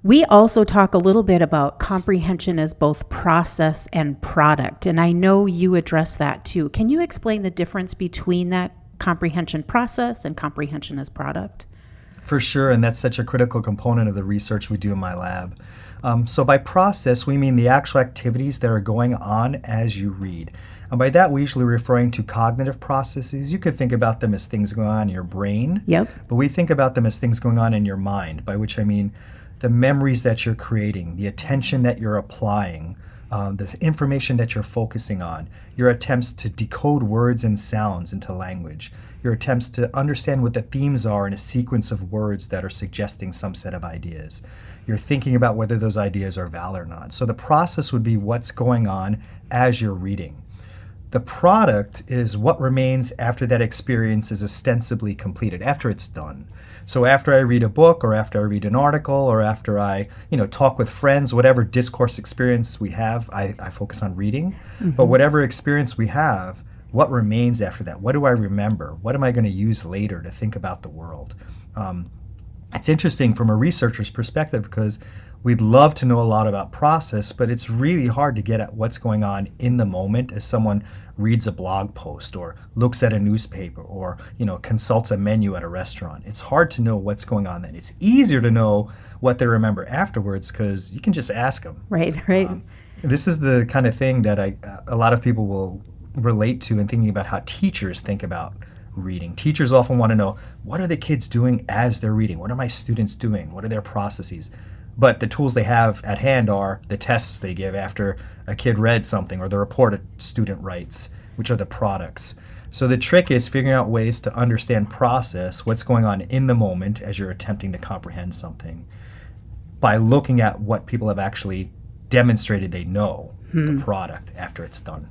We also talk a little bit about comprehension as both process and product, and I know you address that too. Can you explain the difference between that comprehension process and comprehension as product? For sure, and that's such a critical component of the research we do in my lab. So by process, we mean the actual activities that are going on as you read. And by that, we're usually referring to cognitive processes. You could think about them as things going on in your brain, Yep. but we think about them as things going on in your mind, by which I mean the memories that you're creating, the attention that you're applying, the information that you're focusing on, your attempts to decode words and sounds into language, your attempts to understand what the themes are in a sequence of words that are suggesting some set of ideas. You're thinking about whether those ideas are valid or not. So the process would be what's going on as you're reading. The product is what remains after that experience is ostensibly completed, after it's done. So after I read a book, or after I read an article, or after I, talk with friends, whatever discourse experience we have, I focus on reading. Mm-hmm. But whatever experience we have, what remains after that? What do I remember? What am I going to use later to think about the world? It's interesting from a researcher's perspective because we'd love to know a lot about process, but it's really hard to get at what's going on in the moment as someone reads a blog post or looks at a newspaper or consults a menu at a restaurant. It's hard to know what's going on then. It's easier to know what they remember afterwards because you can just ask them. Right. This is the kind of thing that a lot of people will relate to in thinking about how teachers think about reading. Teachers often want to know, what are the kids doing as they're reading? What are my students doing? What are their processes? But the tools they have at hand are the tests they give after a kid read something or the report a student writes, which are the products. So the trick is figuring out ways to understand process, what's going on in the moment as you're attempting to comprehend something, by looking at what people have actually demonstrated they know, the product, after it's done.